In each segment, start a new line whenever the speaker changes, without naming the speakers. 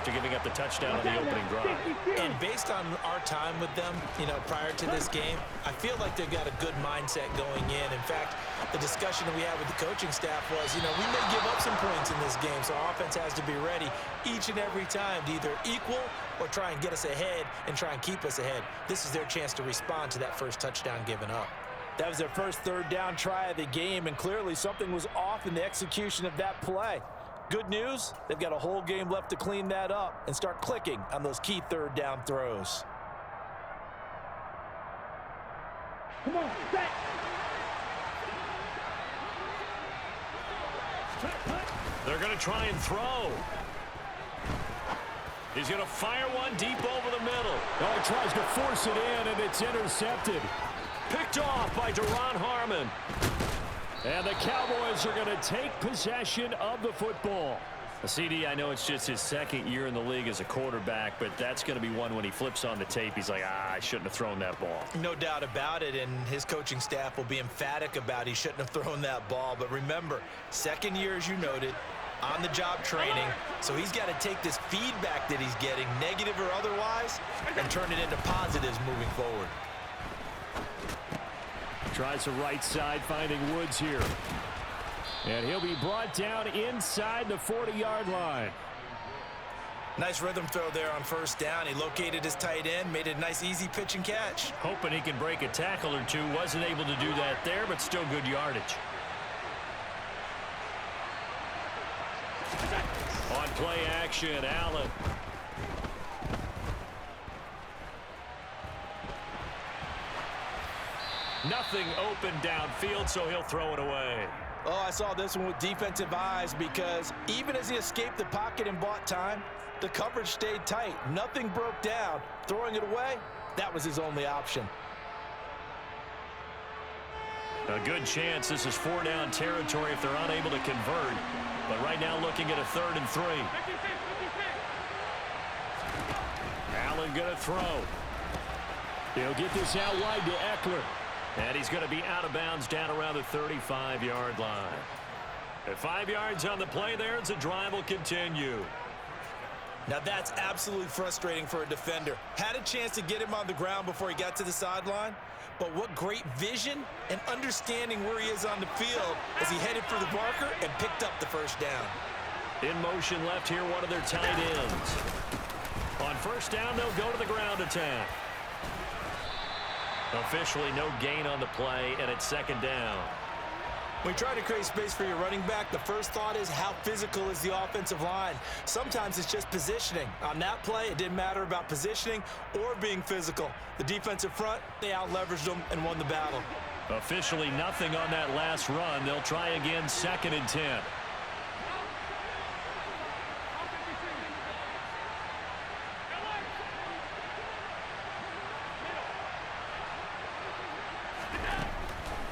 after giving up the touchdown on the opening drive.
And based on our time with them, prior to this game, I feel like they've got a good mindset going in. In fact, the discussion that we had with the coaching staff was, we may give up some points in this game, so our offense has to be ready each and every time to either equal or try and get us ahead and try and keep us ahead. This is their chance to respond to that first touchdown given up.
That was their first third down try of the game, and clearly something was off in the execution of that play. Good news, they've got a whole game left to clean that up and start clicking on those key third down throws.
Come on, set.
They're going to try and throw. He's going to fire one deep over the middle.
Oh, he tries to force it in, and it's intercepted.
Picked off by Duron Harmon.
And the Cowboys are going to take possession of the football.
CD, I know it's just his second year in the league as a quarterback, but that's going to be one when he flips on the tape. He's like, I shouldn't have thrown that ball.
No doubt about it, and his coaching staff will be emphatic about he shouldn't have thrown that ball. But remember, second year, as you noted, on-the-job training, so he's got to take this feedback that he's getting, negative or otherwise, and turn it into positives moving forward.
Tries the right side, finding Woods here. And he'll be brought down inside the 40-yard line.
Nice rhythm throw there on first down. He located his tight end, made a nice easy pitch and catch.
Hoping he can break a tackle or two. Wasn't able to do that there, but still good yardage. On play action, Allen. Nothing open downfield, so he'll throw it away.
Oh, I saw this one with defensive eyes because even as he escaped the pocket and bought time, the coverage stayed tight. Nothing broke down. Throwing it away, that was his only option.
A good chance this is 4-down territory if they're unable to convert. But right now looking at a 3rd and 3. Allen going to throw.
He'll get this out wide to Eckler.
And he's going to be out of bounds down around the 35-yard line. At 5 yards on the play there, the drive will continue.
Now that's absolutely frustrating for a defender. Had a chance to get him on the ground before he got to the sideline, but what great vision and understanding where he is on the field as he headed for the marker and picked up the first down.
In motion left here, one of their tight ends. On first down, they'll go to the ground attack. Officially no gain on the play, and it's 2nd down.
When you try to create space for your running back, the first thought is how physical is the offensive line. Sometimes it's just positioning. On that play, it didn't matter about positioning or being physical. The defensive front, they out-leveraged them and won the battle.
Officially nothing on that last run. They'll try again, 2nd and 10.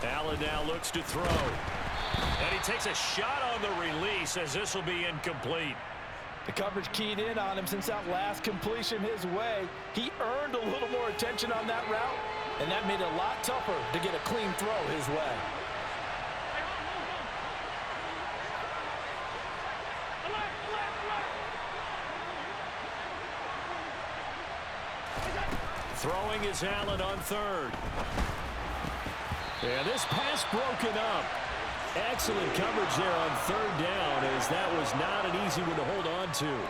Allen now looks to throw. And he takes a shot on the release as this will be incomplete.
The coverage keyed in on him since that last completion his way. He earned a little more attention on that route, and that made it a lot tougher to get a clean throw his way.
Throwing is Allen on 3rd.
Yeah, this pass broken up. Excellent coverage there on 3rd down, as that was not an easy one to hold on to.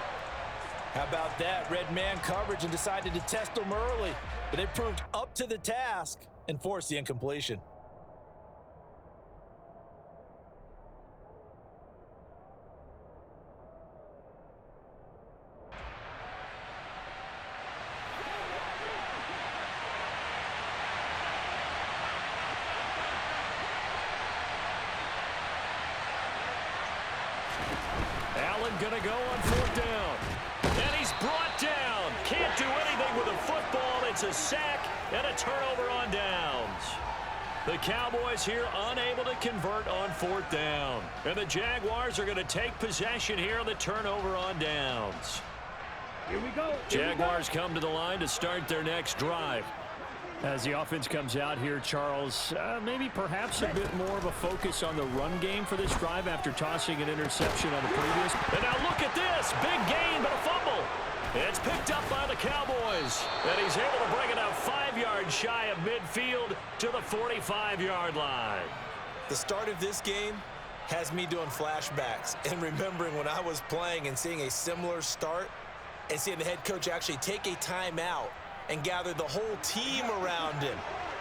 How about that? Red man coverage and decided to test them early, but they proved up to the task and forced the incompletion.
Gonna go on 4th down. And he's brought down. Can't do anything with a football. It's a sack and a turnover on downs. The Cowboys here unable to convert on 4th down. And the Jaguars are going to take possession here on the turnover on downs.
Here we go.
Jaguars come to the line to start their next drive.
As the offense comes out here, Charles, maybe perhaps a bit more of a focus on the run game for this drive after tossing an interception on the previous.
And now look at this. Big gain, but a fumble. picked up by the Cowboys. And he's able to bring it out 5 yards shy of midfield to the 45-yard line.
The start of this game has me doing flashbacks and remembering when I was playing and seeing a similar start and seeing the head coach actually take a timeout and gather the whole team around him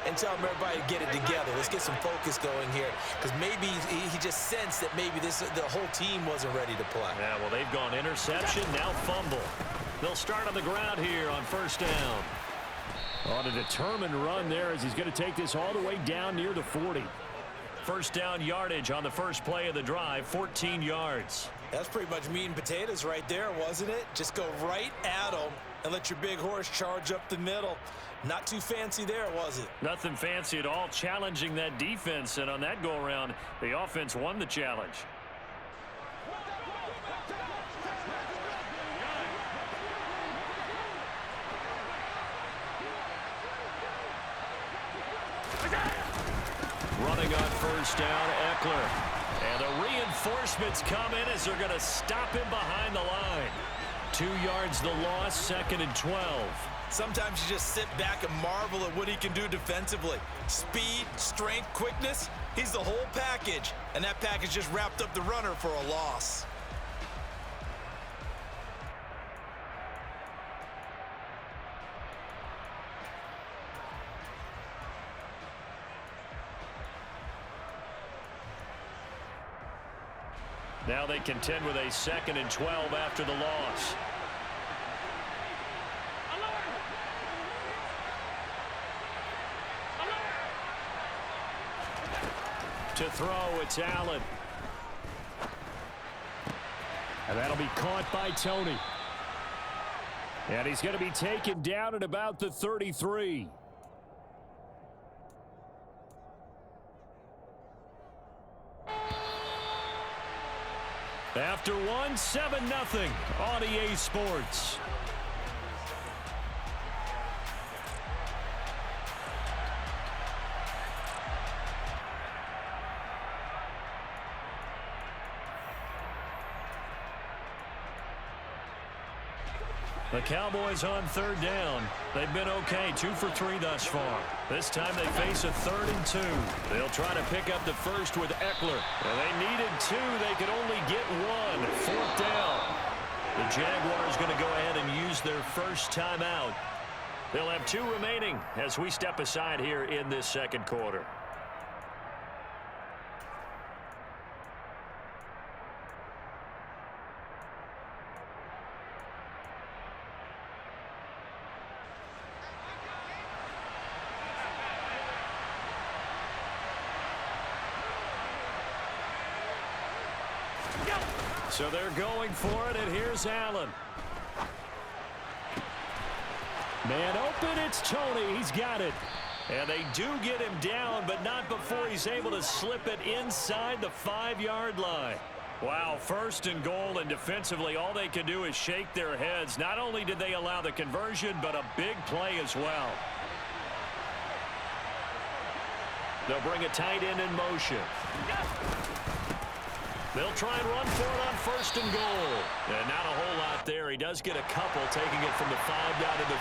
and tell him everybody to get it together. Let's get some focus going here, because maybe he just sensed that maybe the whole team wasn't ready to play.
Yeah, well, they've gone interception, now fumble. They'll start on the ground here on first down. On a determined run there as he's going to take this all the way down near the 40. First down yardage on the first play of the drive, 14 yards.
That's pretty much meat and potatoes right there, wasn't it? Just go right at them and let your big horse charge up the middle. Not too fancy there, was it?
Nothing fancy at all, challenging that defense, and on that go-around, the offense won the challenge. Running on first down, Eckler. And the reinforcements come in as they're going to stop him behind the line. 2 yards the loss, 2nd and 12.
Sometimes you just sit back and marvel at what he can do defensively. Speed, strength, quickness, he's the whole package. And that package just wrapped up the runner for a loss.
Now they contend with a 2nd and 12 after the loss. To throw, it's Allen. And that'll be caught by Tony. And he's going to be taken down at about the 33. After one, 7-0 on EA Sports. The Cowboys on third down. They've been okay, 2 for 3 thus far. This time they face a 3rd and 2. They'll try to pick up the first with Eckler. And they needed 2. They could only get 1. 4th down. The Jaguars going to go ahead and use their first timeout. They'll have 2 remaining as we step aside here in this second quarter. So they're going for it, and here's Allen. Man open, it's Tony. He's got it. And they do get him down, but not before he's able to slip it inside the 5-yard line. Wow, 1st and goal, and defensively all they can do is shake their heads. Not only did they allow the conversion, but a big play as well. They'll bring a tight end in motion. They'll try and run for it on 1st and goal. And not a whole lot there. He does get a couple, taking it from the 5 down to the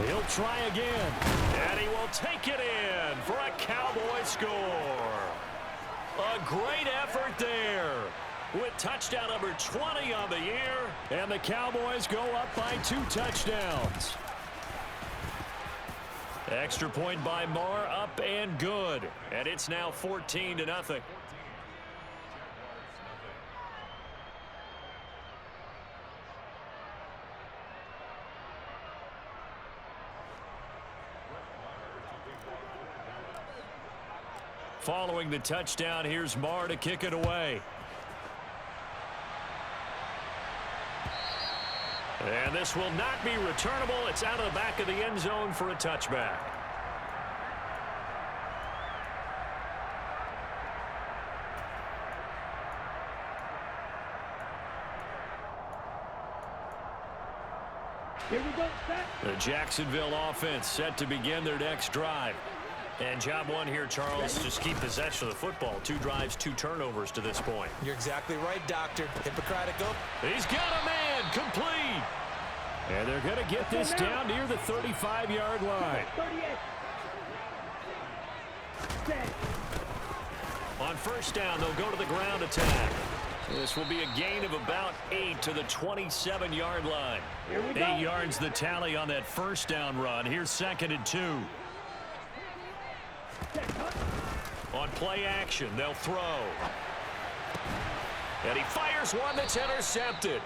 3. He'll try again. And he will take it in for a Cowboy score. A great effort there, with touchdown number 20 on the year, and the Cowboys go up by 2 touchdowns. Extra point by Marr, up and good, and it's now 14-0. Following the touchdown, here's Marr to kick it away. And this will not be returnable. It's out of the back of the end zone for a touchback.
Here we go.
The Jacksonville offense set to begin their next drive. And job one here, Charles, just keep possession of the football. 2 drives, 2 turnovers to this point.
You're exactly right, Doctor. Hippocratic oath.
He's got a man, complete.
And they're going to get this down near the 35-yard line.
38.
On first down, they'll go to the ground attack. This will be a gain of about 8 to the 27-yard line. 8 yards the tally on that first down run. Here's 2nd and 2. On play action, they'll throw. And he fires one that's intercepted.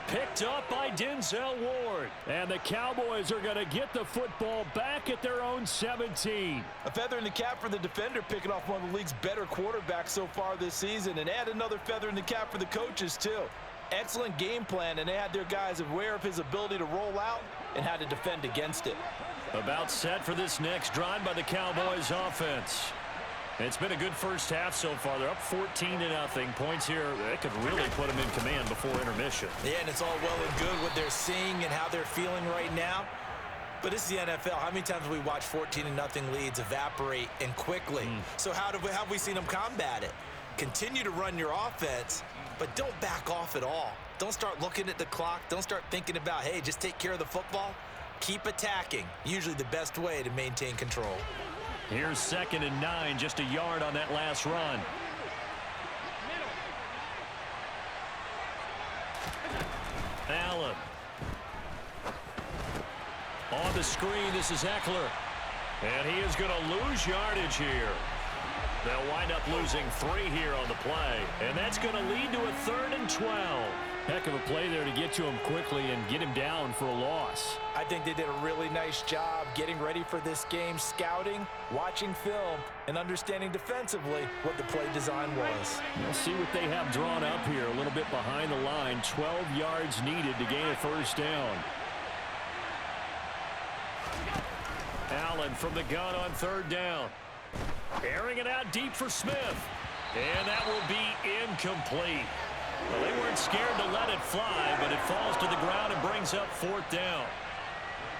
Picked up by Denzel Ward.
And the Cowboys are going to get the football back at their own 17.
A feather in the cap for the defender, picking off one of the league's better quarterbacks so far this season, and add another feather in the cap for the coaches, too. Excellent game plan, and they had their guys aware of his ability to roll out and how to defend against it.
About set for this next drive by the Cowboys offense. It's been a good first half so far. They're up 14-0. Points here, they could really put them in command before intermission.
Yeah, and it's all well and good what they're seeing and how they're feeling right now. But this is the NFL. How many times have we watched 14-0 leads evaporate and quickly? So how have we seen them combat it? Continue to run your offense, but don't back off at all. Don't start looking at the clock. Don't start thinking about, hey, just take care of the football. Keep attacking. Usually the best way to maintain control.
Here's 2nd and 9, just a yard on that last run. Allen. On the screen, this is Eckler. And he is going to lose yardage here. They'll wind up losing 3 here on the play. And that's going to lead to a 3rd and 12.
Heck of a play there to get to him quickly and get him down for a loss.
I think they did a really nice job getting ready for this game, scouting, watching film, and understanding defensively what the play design was.
We'll see what they have drawn up here. A little bit behind the line. 12 yards needed to gain a first down.
Allen from the gun on 3rd down. Airing it out deep for Smith. And that will be incomplete. Well, they weren't scared to let it fly, but it falls to the ground and brings up 4th down.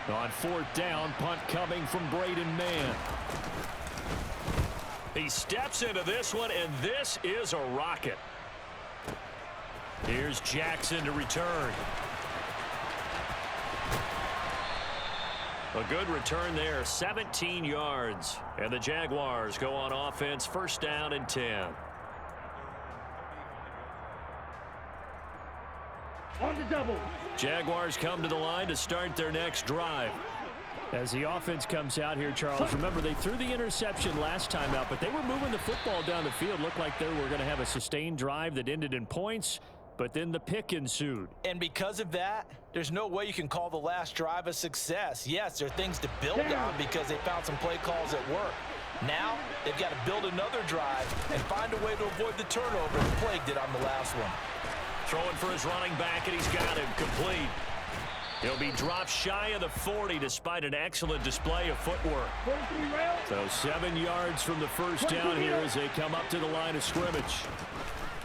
On 4th down, punt coming from Braden Mann.
He steps into this one, and this is a rocket. Here's Jackson to return. A good return there, 17 yards. And the Jaguars go on offense, 1st down and 10.
On the double.
Jaguars come to the line to start their next drive.
As the offense comes out here, Charles, remember they threw the interception last time out, but they were moving the football down the field. Looked like they were going to have a sustained drive that ended in points, but then the pick ensued.
And because of that, there's no way you can call the last drive a success. Yes, there are things to build on because they found some play calls at work. Now, they've got to build another drive and find a way to avoid the turnover that plagued it on the last one.
Throwing for his running back, and he's got him complete. He'll be dropped shy of the 40 despite an excellent display of footwork.
So 7 yards from the first down here as they come up to the line of scrimmage.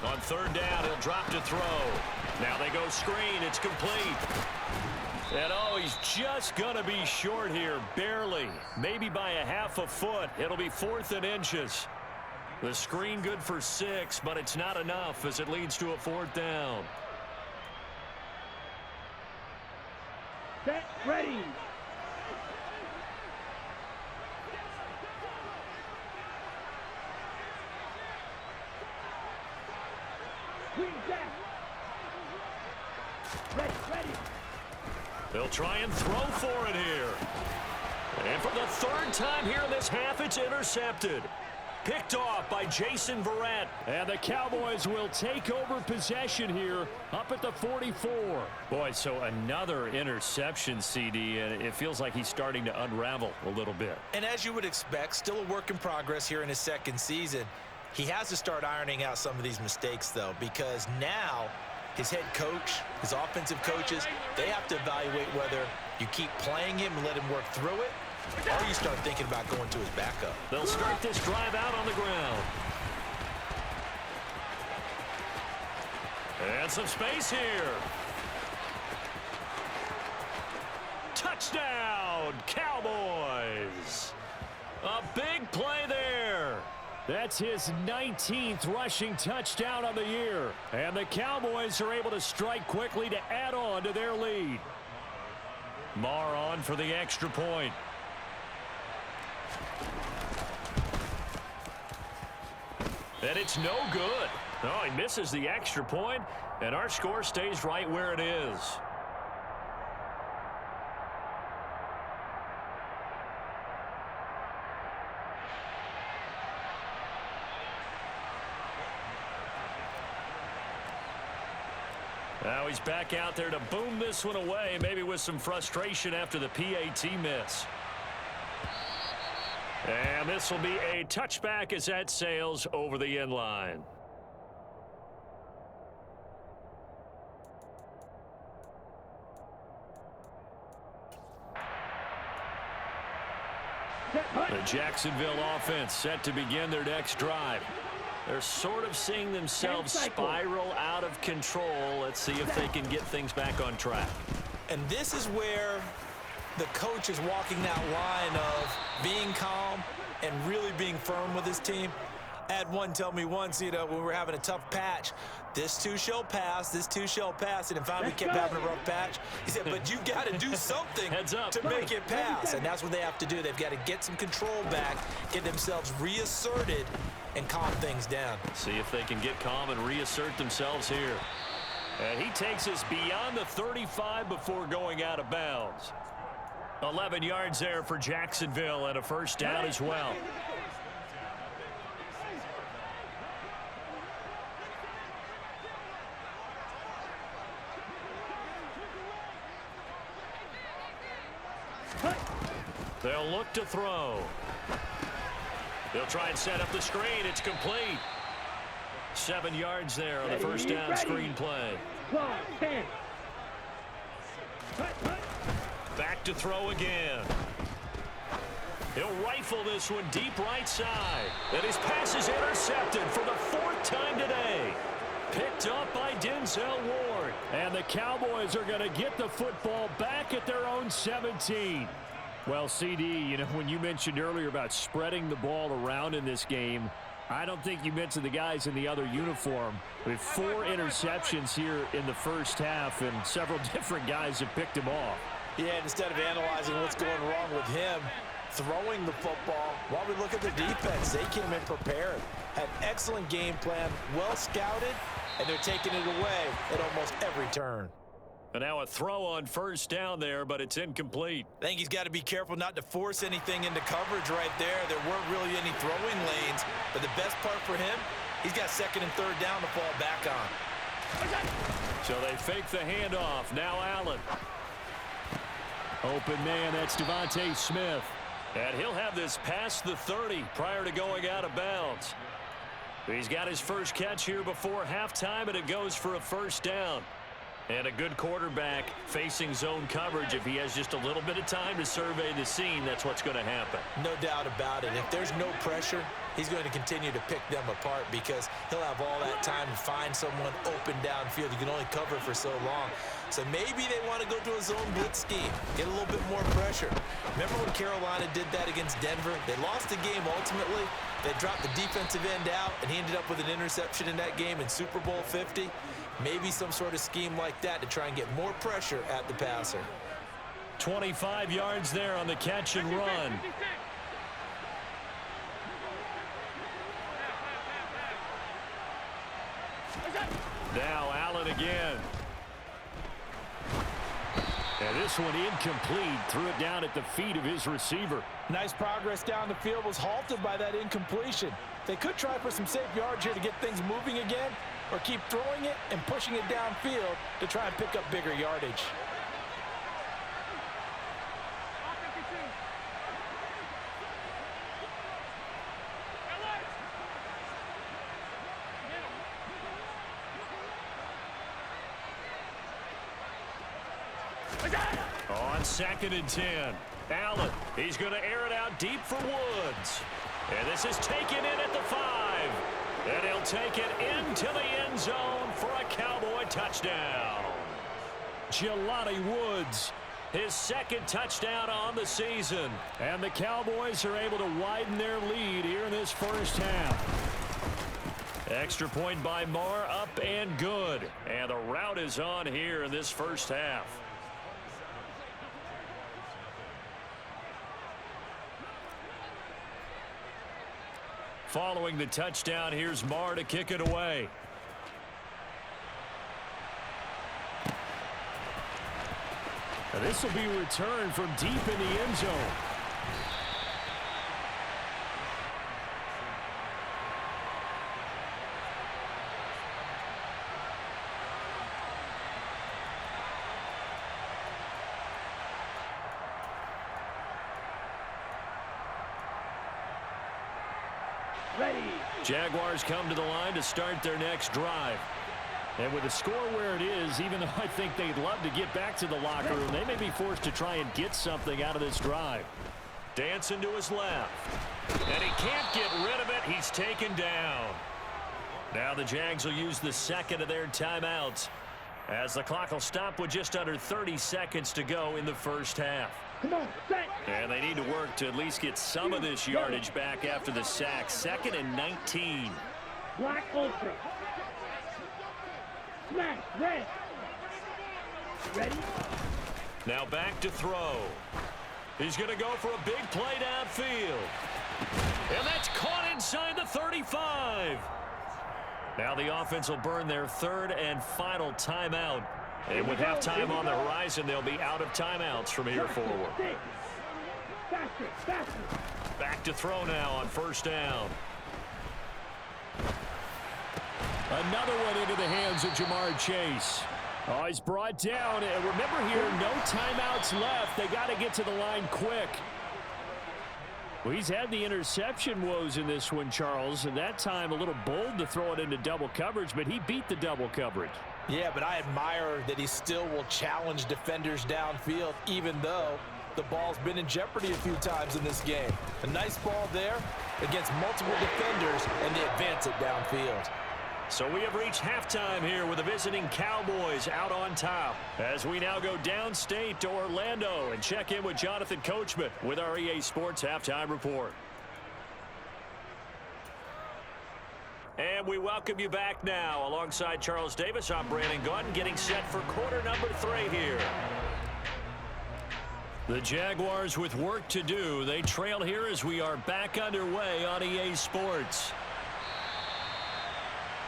On 3rd down, he'll drop to throw. Now they go screen. It's complete. And, oh, he's just going to be short here, barely. Maybe by a half a foot. It'll be 4th and inches. The screen good for 6, but it's not enough as it leads to a 4th down.
Set, ready. Green jack. Ready, ready.
They'll try and throw for it here. And for the 3rd time here in this half, it's intercepted. Picked off by Jason Verrett.
And the Cowboys will take over possession here up at the 44.
Boy, so another interception, CD, and it feels like he's starting to unravel a little bit.
And as you would expect, still a work in progress here in his 2nd season. He has to start ironing out some of these mistakes, though, because now his head coach, his offensive coaches, they have to evaluate whether you keep playing him and let him work through it, or you start thinking about going to his backup.
They'll start this drive out on the ground. And some space here. Touchdown, Cowboys. A big play there.
That's his 19th rushing touchdown of the year. And the Cowboys are able to strike quickly to add on to their lead.
Marr on for the extra point. And it's no good. Oh, he misses the extra point, and our score stays right where it is. Now he's back out there to boom this one away, maybe with some frustration after the PAT miss. And this will be a touchback as that sails over the end line. The Jacksonville offense set to begin their next drive. They're sort of seeing themselves spiral out of control. Let's see if they can get things back on track.
And this is where the coach is walking that line of being calm and really being firm with his team. I had one tell me once, when we were having a tough patch, this too shall pass, this too shall pass. And finally we kept having a rough patch. He said, but you've got to do something to make it pass. And that's what they have to do. They've got to get some control back, get themselves reasserted, and calm things down.
See if they can get calm and reassert themselves here. And he takes us beyond the 35 before going out of bounds. 11 yards there for Jacksonville and a first down as well. They'll look to throw. They'll try and set up the screen. It's complete. 7 yards there on the first down screen play. Back to throw again. He'll rifle this one deep right side. And his pass is intercepted for the 4th time today. Picked up by Denzel Ward.
And the Cowboys are going to get the football back at their own 17. Well, CD, when you mentioned earlier about spreading the ball around in this game, I don't think you mentioned the guys in the other uniform. With 4 interceptions here in the first half, and several different guys have picked him off.
Yeah, and instead of analyzing what's going wrong with him throwing the football, while we look at the defense, they came in prepared, had an excellent game plan, well scouted, and they're taking it away at almost every turn.
And now a throw on first down there, but it's incomplete.
I think he's got to be careful not to force anything into coverage right there. There weren't really any throwing lanes, but the best part for him, he's got 2nd and 3rd down to fall back on.
So they fake the handoff. Now Allen.
Open man, that's Devontae Smith.
And he'll have this past the 30 prior to going out of bounds. He's got his first catch here before halftime, and it goes for a first down. And a good quarterback facing zone coverage. If he has just a little bit of time to survey the scene, that's what's going to happen.
No doubt about it. If there's no pressure, he's going to continue to pick them apart because he'll have all that time to find someone open downfield. You can only cover for so long. So maybe they want to go to a zone blitz scheme, get a little bit more pressure. Remember when Carolina did that against Denver? They lost the game ultimately. They dropped the defensive end out, and he ended up with an interception in that game in Super Bowl 50. Maybe some sort of scheme like that to try and get more pressure at the passer.
25 yards there on the catch and run. Now Allen again. And this one incomplete. Threw it down at the feet of his receiver.
Nice progress down the field was halted by that incompletion. They could try for some safe yards here to get things moving again, or keep throwing it and pushing it downfield to try and pick up bigger yardage.
On 2nd and 10. Allen, he's going to air it out deep for Woods. And this is taken in at the 5. And he'll take it into the end zone for a Cowboy touchdown.
Jelani Woods
His second touchdown on the season.
And the Cowboys are able to widen their lead here in this first half.
Extra point by Marr, up and good. And the rout is on here in this first half. Following the touchdown, here's Marr to kick it away.
Now this will be returned from deep in the end zone.
Ready.
Jaguars come to the line to start their next drive.
And with the score where it is, even though I think they'd love to get back to the locker room, they may be forced to try and get something out of this drive.
Dancing to his left. And he can't get rid of it. He's taken down. Now the Jags will use the second of their timeouts, as the clock will stop with just under 30 seconds to go in the first half.
Come on, set.
And they need to work to at least get some of this yardage back after the sack. 2nd and 19.
Black Ultra. Smash, red. Ready?
Now back to throw. He's going to go for a big play downfield. And that's caught inside the 35. Now the offense will burn their third and final timeout. And with halftime on the horizon, they'll be out of timeouts from here forward.
Faster, faster.
Back to throw now on first down.
Another one into the hands of Jamar Chase. Oh, he's brought down. And remember here, no timeouts left. They got to get to the line quick. Well, he's had the interception woes in this one, Charles, and that time a little bold to throw it into double coverage, but he beat the double coverage.
Yeah, but I admire that he still will challenge defenders downfield, even though the ball's been in jeopardy a few times in this game. A nice ball there against multiple defenders, and they advance it downfield.
So we have reached halftime here with the visiting Cowboys out on top, as we now go downstate to Orlando and check in with Jonathan Coachman with our EA Sports Halftime Report. And we welcome you back now. Alongside Charles Davis, I'm Brandon Gaudin, getting set for quarter number 3 here. The Jaguars with work to do. They trail here as we are back underway on EA Sports.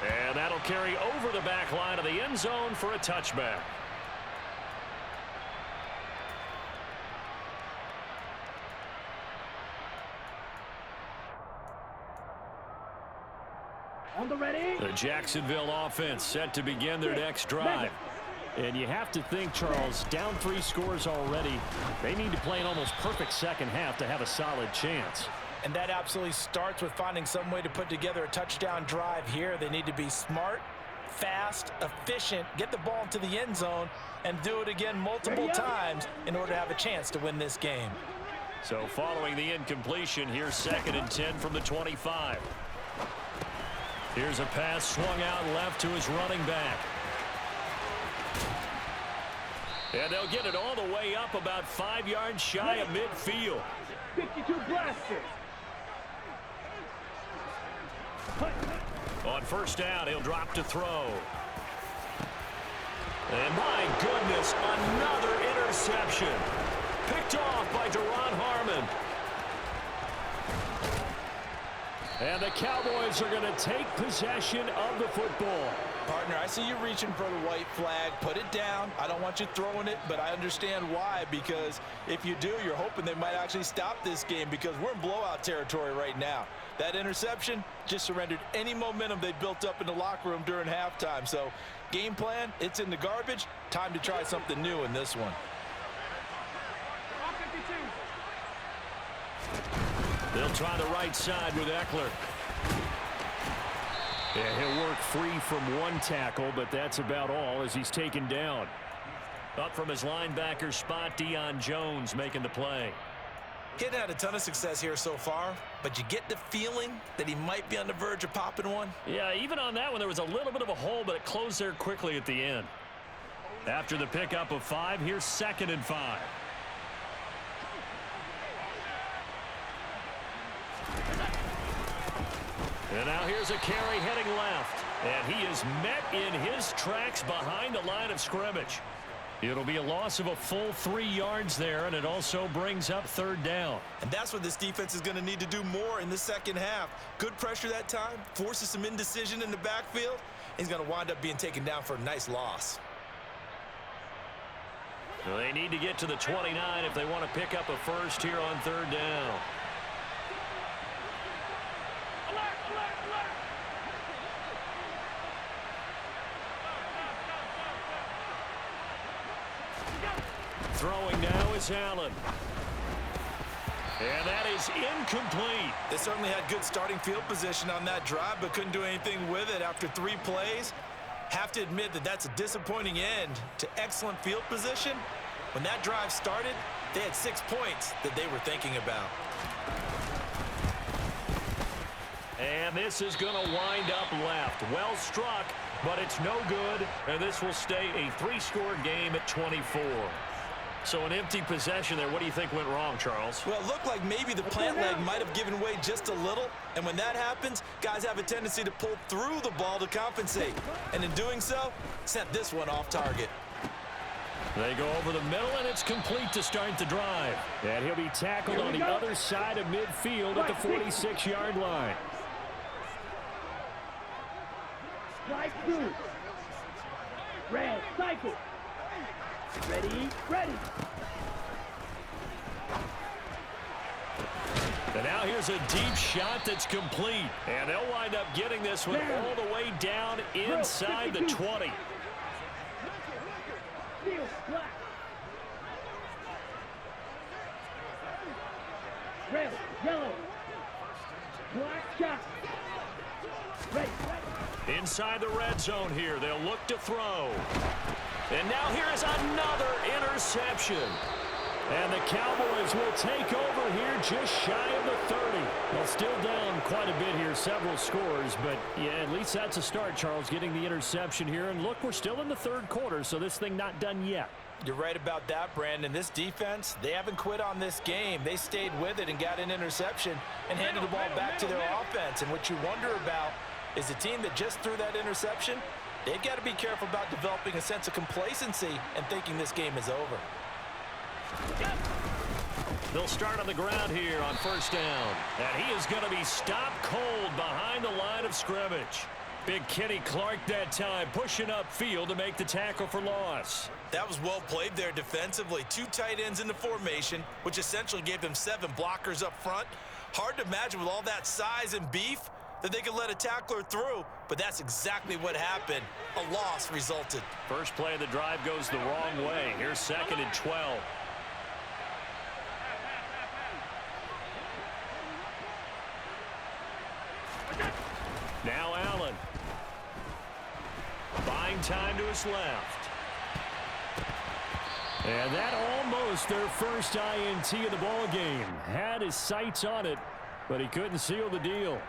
And that'll carry over the back line of the end zone for a touchback.
On the ready.
The Jacksonville offense set to begin their next drive.
And you have to think, Charles, down 3 scores already. They need to play an almost perfect second half to have a solid chance.
And that absolutely starts with finding some way to put together a touchdown drive here. They need to be smart, fast, efficient, get the ball into the end zone, and do it again multiple times in order to have a chance to win this game.
So following the incompletion, here's 2nd and 10 from the 25. Here's a pass swung out left to his running back. And they'll get it all the way up about 5 yards shy of midfield.
52 blaster.
On first down, he'll drop to throw. And my goodness, another interception. Picked off by Duron Harmon.
And the Cowboys are going to take possession of the football.
Partner, I see you reaching for the white flag. Put it down. I don't want you throwing it, but I understand why, because if you do, you're hoping they might actually stop this game, because we're in blowout territory right now. That interception just surrendered any momentum they built up in the locker room during halftime. So game plan, it's in the garbage. Time to try something new in this one.
They'll try the right side with Eckler.
Yeah, he'll work free from one tackle, but that's about all as he's taken down.
Up from his linebacker spot, Deion Jones making the play.
He hadn't had a ton of success here so far, but you get the feeling that he might be on the verge of popping one.
Yeah, even on that one, there was a little bit of a hole, but it closed there quickly at the end. After the pickup of 5, here's 2nd and 5. And now here's a carry heading left. And he is met in his tracks behind the line of scrimmage. It'll be a loss of a full 3 yards there, and it also brings up 3rd down.
And that's what this defense is going to need to do more in the second half. Good pressure that time, forces some indecision in the backfield. He's going to wind up being taken down for a nice loss.
Well, they need to get to the 29 if they want to pick up a first here on 3rd down. Throwing now is Allen. And that is incomplete.
They certainly had good starting field position on that drive, but couldn't do anything with it after 3 plays. Have to admit that that's a disappointing end to excellent field position. When that drive started, they had 6 points that they were thinking about.
And this is going to wind up left. Well struck, but it's no good. And this will stay a 3-score game at 24. So an empty possession there. What do you think went wrong, Charles?
Well, it looked like maybe the plant leg might have given way just a little. And when that happens, guys have a tendency to pull through the ball to compensate. And in doing so, sent this one off target.
They go over the middle, and it's complete to start the drive.
And he'll be tackled on the other side of midfield at the 46-yard line.
Strike 2. Red, cycle. Ready, ready.
And now here's a deep shot that's complete. And they'll wind up getting this one all the way down inside the 20.
Steel, black. Red, yellow. Black shot. Ready, ready.
Inside the red zone here. They'll look to throw. And now here is another interception. And the Cowboys will take over here just shy of the 30. Well, still down quite a bit here, several scores. But, yeah, at least that's a start, Charles, getting the interception here. And, look, we're still in the 3rd quarter, so this thing not done yet.
You're right about that, Brandon. This defense, they haven't quit on this game. They stayed with it and got an interception and handed the ball back to their offense. And what you wonder about is the team that just threw that interception, they've got to be careful about developing a sense of complacency and thinking this game is over.
They'll start on the ground here on 1st down. And he is going to be stopped cold behind the line of scrimmage. Big Kenny Clark that time pushing upfield to make the tackle for loss.
That was well played there defensively. 2 tight ends in the formation, which essentially gave them 7 blockers up front. Hard to imagine with all that size and beef that they could let a tackler through, but that's exactly what happened. A loss resulted.
First play of the drive goes the wrong way. Here's 2nd and 12. Now Allen. Buying time to his left. And that almost their first INT of the ball game. Had his sights on it, but he couldn't seal the deal.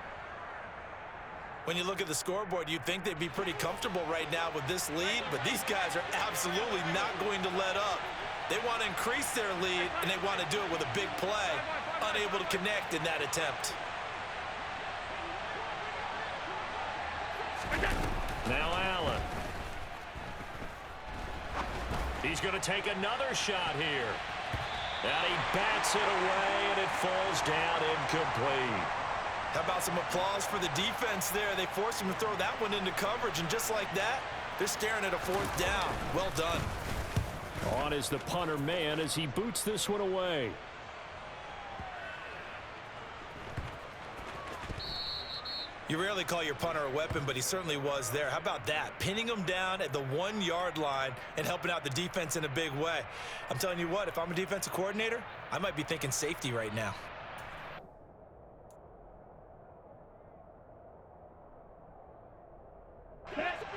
When you look at the scoreboard, you'd think they'd be pretty comfortable right now with this lead, but these guys are absolutely not going to let up. They want to increase their lead, and they want to do it with a big play. Unable to connect in that attempt.
Now Allen. He's going to take another shot here. And he bats it away, and it falls down incomplete.
How about some applause for the defense there? They forced him to throw that one into coverage, and just like that, they're staring at a 4th down. Well done.
On is the punter man as he boots this one away.
You rarely call your punter a weapon, but he certainly was there. How about that? Pinning him down at the 1-yard line and helping out the defense in a big way. I'm telling you what, if I'm a defensive coordinator, I might be thinking safety right now.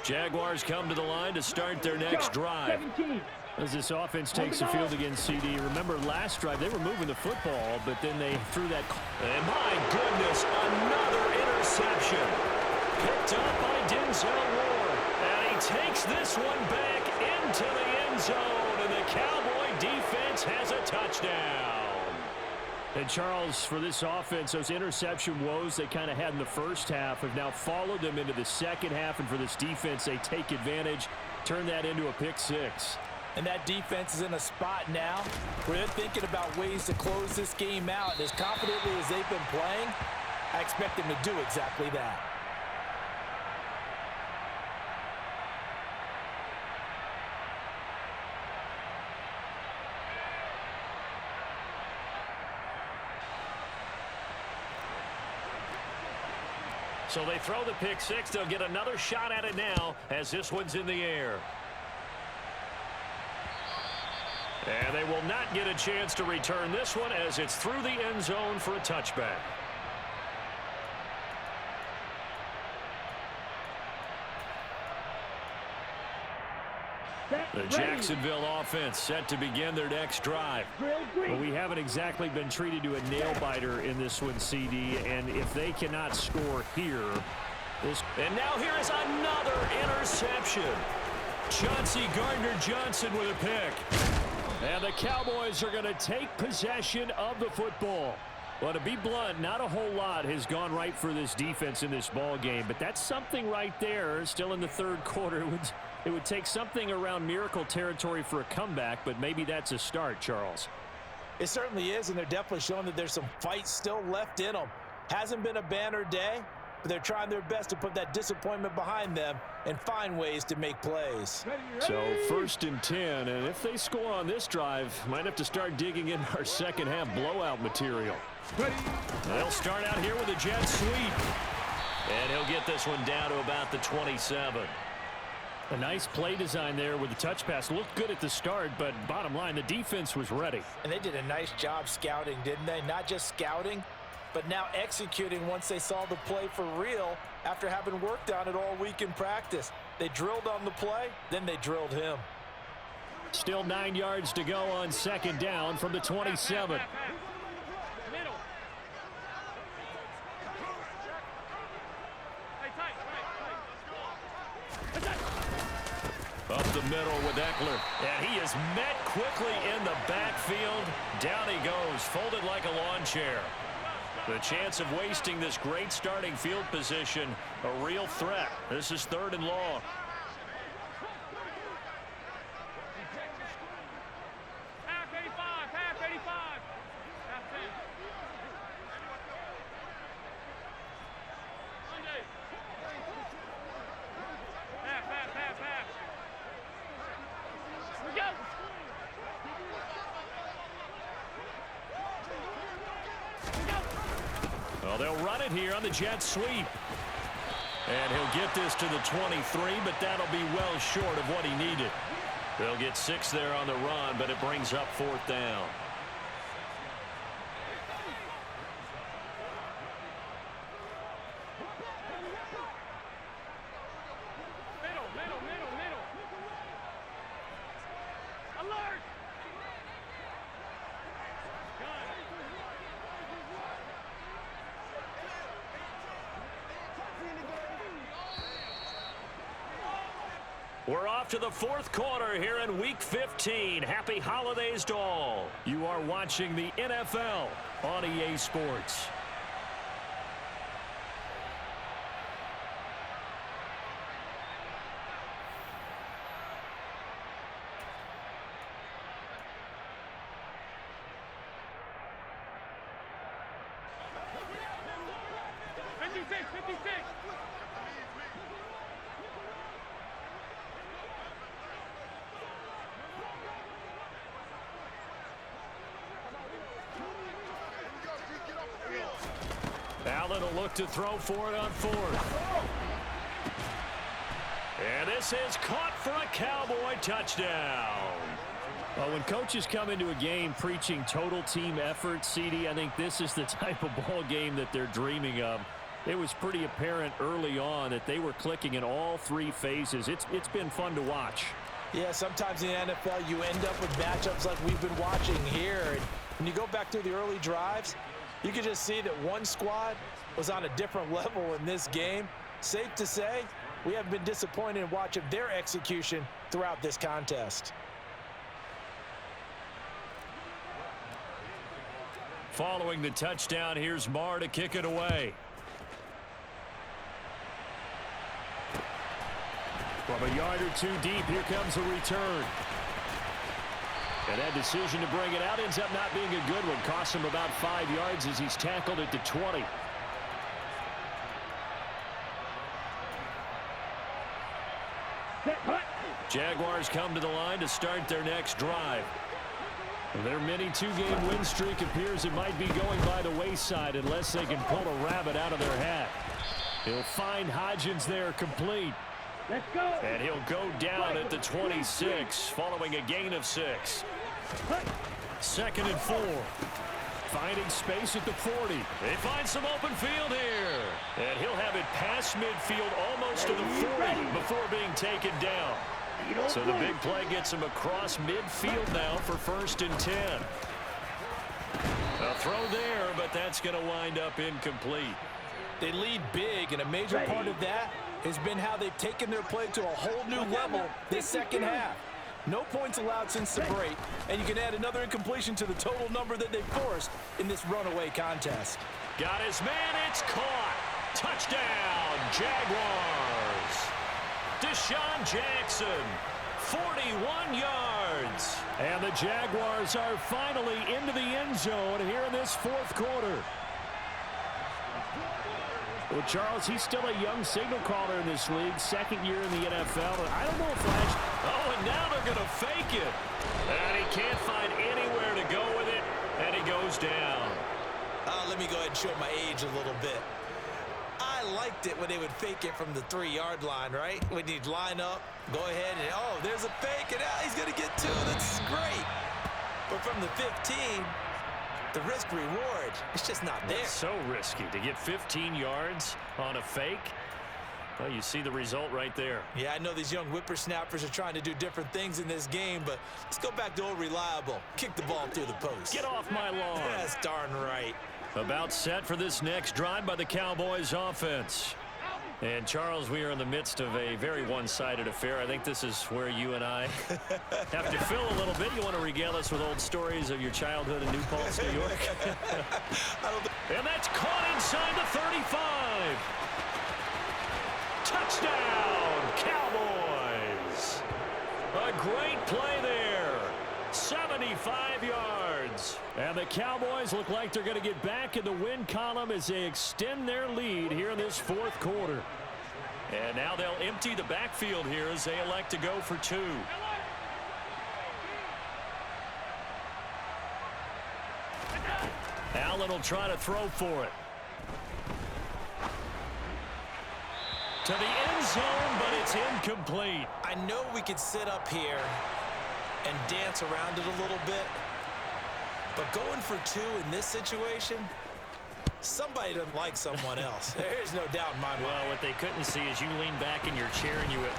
Jaguars come to the line to start their next drive.
17.
As this offense takes the field against CD. Remember last drive, they were moving the football, but then they threw that.
And my goodness, another interception. Picked up by Denzel Ward. And he takes this one back into the end zone, and the Cowboy defense has a touchdown.
And Charles, for this offense, those interception woes they kind of had in the first half have now followed them into the second half. And for this defense, they take advantage, turn that into a pick six.
And that defense is in a spot now where they're thinking about ways to close this game out. And as confidently as they've been playing, I expect them to do exactly that.
So they throw the pick six. They'll get another shot at it now as this one's in the air. And they will not get a chance to return this one as it's through the end zone for a touchback. The Jacksonville offense set to begin their next drive.
Well, we haven't exactly been treated to a nail-biter in this one, CD, and if they cannot score here...
And now here is another interception. Chauncey Gardner-Johnson with a pick. And the Cowboys are going to take possession of the football. Well, to be blunt, not a whole lot has gone right for this defense in this ball game, but that's something right there. Still in the third quarter. It would take something around miracle territory for a comeback, but maybe that's a start, Charles.
It certainly is, and they're definitely showing that there's some fight still left in them. Hasn't been a banner day, but they're trying their best to put that disappointment behind them and find ways to make plays.
So 1st and 10, and if they score on this drive, might have to start digging in our second half blowout material.
They'll start out here with a jet sweep. And he'll get this one down to about the 27.
A nice play design there with the touch pass. Looked good at the start, but bottom line, the defense was ready.
And they did a nice job scouting, didn't they? Not just scouting, but now executing once they saw the play for real after having worked on it all week in practice. They drilled on the play, then they drilled him.
Still 9 yards to go on second down from the 27.
Up the middle with Eckler. And he is met quickly in the backfield. Down he goes, folded like a lawn chair. The chance of wasting this great starting field position, a real threat. This is 3rd and long.
Half 85, half 85. Half 10. Monday. Half. We go.
Well, they'll run it here on the jet sweep. And he'll get this to the 23, but that'll be well short of what he needed. They'll get 6 there on the run, but it brings up 4th down.
Middle. Alert!
We're off to the 4th quarter here in Week 15. Happy holidays to all. You are watching the NFL on EA Sports. Allen will look to throw for it on 4th. And this is caught for a Cowboy touchdown.
Well, when coaches come into a game preaching total team effort, CD, I think this is the type of ball game that they're dreaming of. It was pretty apparent early on that they were clicking in all 3 phases. It's been fun to watch.
Yeah, sometimes in the NFL you end up with matchups like we've been watching here. And when you go back through the early drives, you can just see that one squad was on a different level in this game. Safe to say, we haven't been disappointed in watching their execution throughout this contest.
Following the touchdown, here's Marr to kick it away.
From a yard or two deep, here comes the return. And that decision to bring it out ends up not being a good one. Costs him about 5 yards as he's tackled at the 20. Jaguars come to the line to start their next drive. Their mini two-game win streak appears it might be going by the wayside unless they can pull a rabbit out of their hat. He'll find Hodgins there complete.
Let's go.
And he'll go down at the 26 following a gain of 6. 2nd and 4. Finding space at the 40. They find some open field here. And he'll have it past midfield almost to the 40 before being taken down. So the big play gets him across midfield now for 1st and 10. A throw there, but that's going to wind up incomplete.
They lead big, and a major part of that has been how they've taken their play to a whole new level this second half. No points allowed since the break, and you can add another incompletion to the total number that they've forced in this runaway contest.
Got his man, it's caught. Touchdown, Jaguars. Deshaun Jackson, 41 yards.
And the Jaguars are finally into the end zone here in this 4th quarter. Well, Charles, he's still a young signal caller in this league, 2nd year in the NFL. And I don't know, Flash.
Oh, and now they're going to fake it. And he can't find anywhere to go with it, and he goes down.
Let me go ahead and show my age a little bit. I liked it when they would fake it from the 3-yard line, right? When you'd line up, go ahead, and, oh, there's a fake, and he's going to get 2. That's great. But from the 15, the risk-reward, it's just not there.
It's so risky to get 15 yards on a fake. Well, you see the result right there.
Yeah, I know these young whippersnappers are trying to do different things in this game, but let's go back to old reliable. Kick the ball through the post.
Get off my lawn.
That's darn right.
About set for this next drive by the Cowboys offense. And, Charles, we are in the midst of a very one-sided affair. I think this is where you and I have to fill a little bit. You want to regale us with old stories of your childhood in New Paltz, New York? And that's caught inside the 35. Touchdown, Cowboys. A great play there. 75 yards.
And the Cowboys look like they're going to get back in the win column as they extend their lead here in this 4th quarter.
And now they'll empty the backfield here as they elect to go for 2. Allen will try to throw for it. To the end zone, but it's incomplete.
I know we could sit up here and dance around it a little bit, but going for 2 in this situation, somebody doesn't like someone else. There's no doubt in my mind.
Well, what they couldn't see is you lean back in your chair and you went,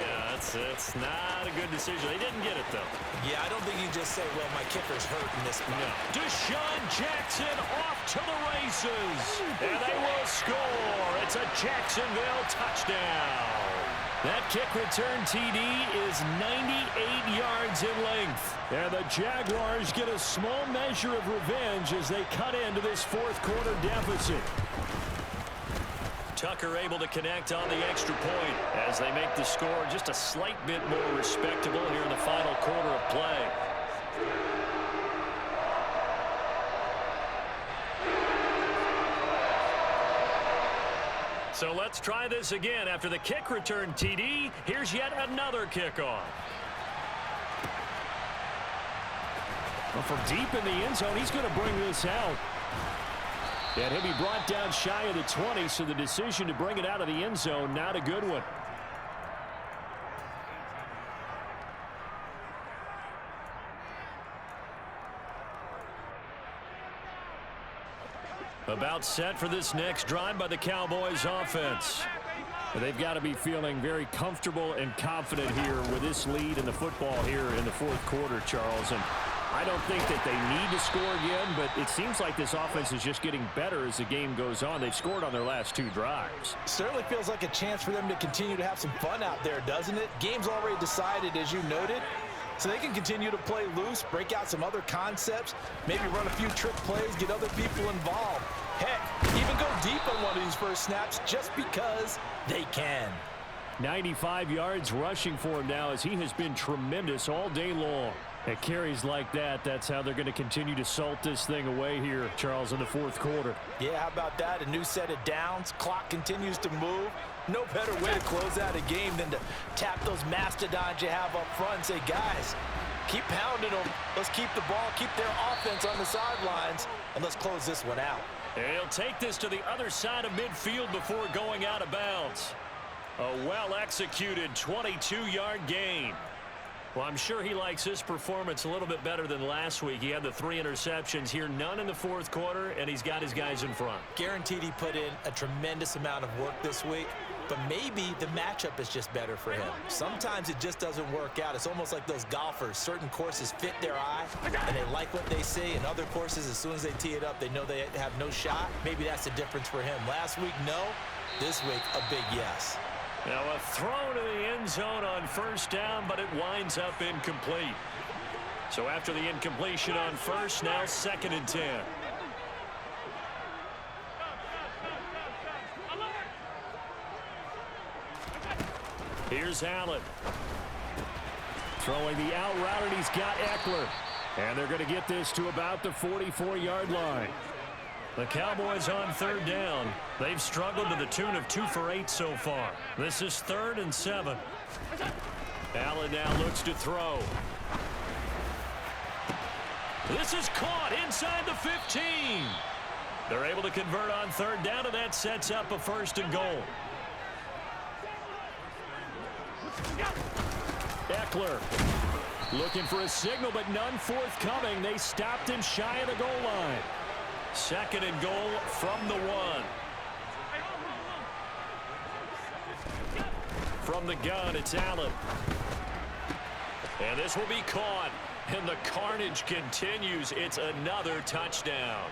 yeah, it's not a good decision. They didn't get it, though.
Yeah, I don't think you just say, well, my kicker's hurt in this spot.
No. Deshaun Jackson off to the races, and they will score. It's a Jacksonville touchdown.
That kick return TD is 98 yards in length. And the Jaguars get a small measure of revenge as they cut into this 4th quarter deficit.
Tucker able to connect on the extra point as they make the score just a slight bit more respectable here in the final quarter of play. So let's try this again. After the kick return TD, here's yet another kickoff.
Well, from deep in the end zone, he's going to bring this out. And he'll be brought down shy of the 20, so the decision to bring it out of the end zone, not a good one.
About set for this next drive by the Cowboys offense.
They've got to be feeling very comfortable and confident here with this lead in the football here in the 4th quarter, Charles. And I don't think that they need to score again, but it seems like this offense is just getting better as the game goes on. They've scored on their last 2 drives.
Certainly feels like a chance for them to continue to have some fun out there, doesn't it? Game's already decided, as you noted, so they can continue to play loose, break out some other concepts, maybe run a few trick plays, get other people involved. Heck, even go deep on one of these first snaps just because they can.
95 yards rushing for him now as he has been tremendous all day long. At carries like that, that's how they're going to continue to salt this thing away here, Charles, in the 4th quarter.
Yeah, how about that? A new set of downs. Clock continues to move. No better way to close out a game than to tap those mastodons you have up front and say, guys, keep pounding them. Let's keep the ball, keep their offense on the sidelines, and let's close this one out.
He'll take this to the other side of midfield before going out of bounds. A well-executed 22-yard gain. Well, I'm sure he likes his performance a little bit better than last week. He had the 3 interceptions here, none in the 4th quarter, and he's got his guys in front.
Guaranteed he put in a tremendous amount of work this week, but maybe the matchup is just better for him. Sometimes it just doesn't work out. It's almost like those golfers. Certain courses fit their eye, and they like what they see, and other courses, as soon as they tee it up, they know they have no shot. Maybe that's the difference for him. Last week, no. This week, a big yes.
Now a throw to the end zone on 1st down, but it winds up incomplete. So after the incompletion on 1st, now 2nd and 10. Here's Allen. Throwing the out route, and he's got Eckler. And they're going to get this to about the 44-yard line. The Cowboys on 3rd down. They've struggled to the tune of 2 for 8 so far. This is 3rd and 7. Allen now looks to throw. This is caught inside the 15. They're able to convert on 3rd down, and that sets up a 1st and goal. Eckler looking for a signal, but none forthcoming. They stopped him shy of the goal line. 2nd and goal from the 1. From the gun, it's Allen. And this will be caught. And the carnage continues. It's another touchdown.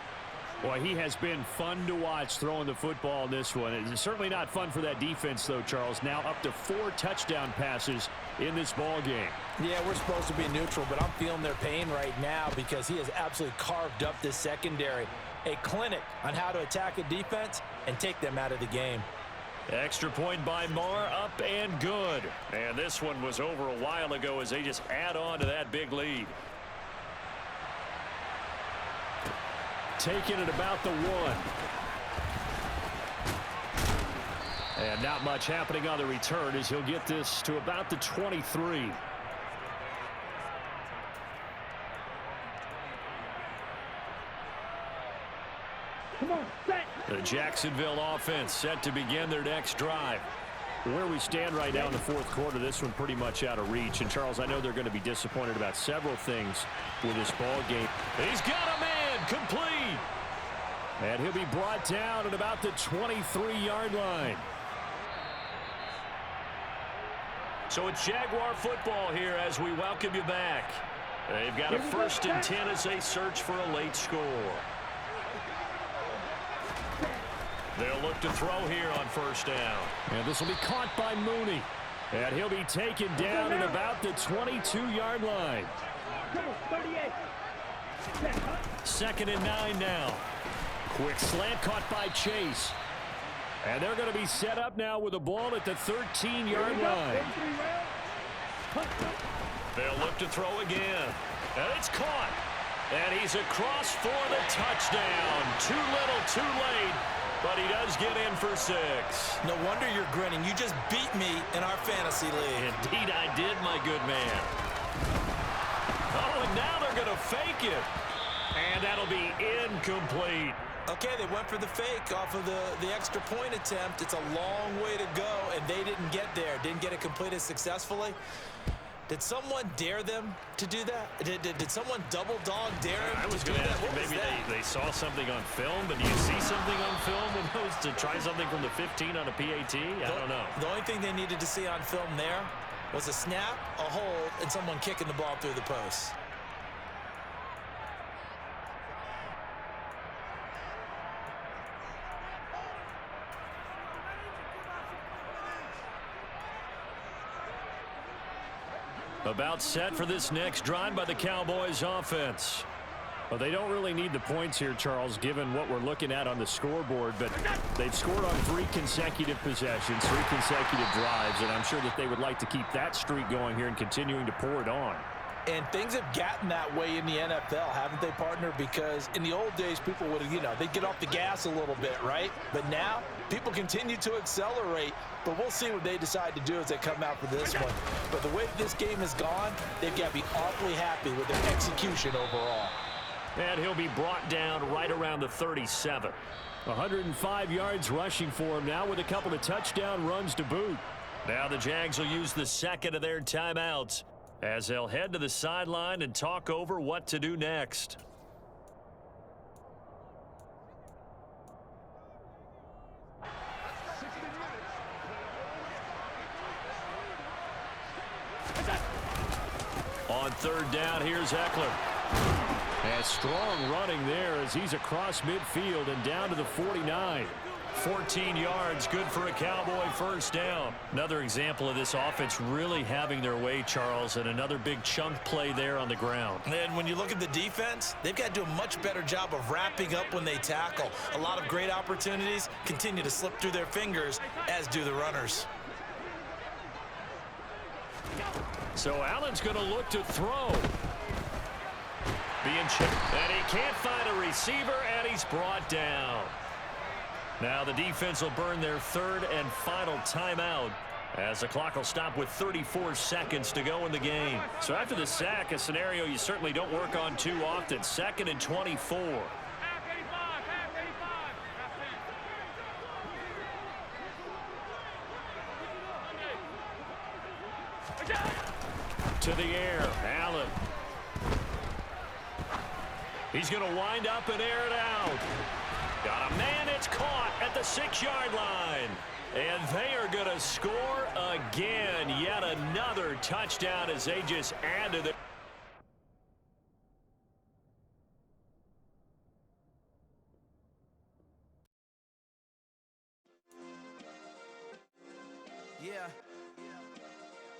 Boy, he has been fun to watch throwing the football in this one. It's certainly not fun for that defense, though, Charles. Now up to 4 touchdown passes in this ball game.
Yeah, we're supposed to be neutral, but I'm feeling their pain right now because he has absolutely carved up this secondary. A clinic on how to attack a defense and take them out of the game.
Extra point by Marr, up and good. And this one was over a while ago as they just add on to that big lead.
Taking it about the 1. And not much happening on the return as he'll get this to about the 23. The Jacksonville offense set to begin their next drive. Where we stand right now in the 4th quarter, this one pretty much out of reach. And, Charles, I know they're going to be disappointed about several things with this ball game.
He's got a man complete.
And he'll be brought down at about the 23-yard line.
So it's Jaguar football here as we welcome you back. They've got a 1st and 10 as they search for a late score. They'll look to throw here on 1st down.
And this will be caught by Mooney. And he'll be taken down at about the 22-yard line.
2nd and 9 now.
Quick slant caught by Chase. And they're going to be set up now with the ball at the 13-yard line.
They'll look to throw again. And it's caught. And he's across for the touchdown. Too little, too late. But he does get in for 6.
No wonder you're grinning. You just beat me in our fantasy league.
Indeed I did, my good man. Oh, and now they're going to fake it. And that'll be incomplete.
Okay, they went for the fake off of the extra point attempt. It's a long way to go, and they didn't get there. Didn't get it completed successfully. Did someone dare them to do that? Did someone double dog dare them
I was going to ask you, maybe they saw something on film, but do you see something on film when those to try something from the 15 on a PAT? I don't know.
The only thing they needed to see on film there was a snap, a hold, and someone kicking the ball through the post.
About set for this next drive by the Cowboys offense.
Well, they don't really need the points here, Charles, given what we're looking at on the scoreboard, but they've scored on 3 consecutive possessions, 3 consecutive drives, and I'm sure that they would like to keep that streak going here and continuing to pour it on.
And things have gotten that way in the NFL, haven't they, partner? Because in the old days, people would, they'd get off the gas a little bit, right? But now, people continue to accelerate. But we'll see what they decide to do as they come out for this one. But the way this game has gone, they've got to be awfully happy with their execution overall.
And he'll be brought down right around the 37.
105 yards rushing for him now with a couple of touchdown runs to boot.
Now the Jags will use the second of their timeouts as they'll head to the sideline and talk over what to do next. On third down, here's Eckler.
And strong running there as he's across midfield and down to the 49.
14 yards, good for a Cowboy first down. Another example of this offense really having their way, Charles, and another big chunk play there on the ground.
And when you look at the defense, they've got to do a much better job of wrapping up when they tackle. A lot of great opportunities continue to slip through their fingers, as do the runners.
So Allen's going to look to throw. Being chipped, and he can't find a receiver, and he's brought down. Now the defense will burn their third and final timeout as the clock will stop with 34 seconds to go in the game. So after the sack, a scenario you certainly don't work on too often. 2nd and 24.
Half 85, half 85.
To the air, Allen. He's going to wind up and air it out. Got a man, it's caught at the 6-yard line. And they are going to score again. Yet another touchdown as they just add to the...
Yeah.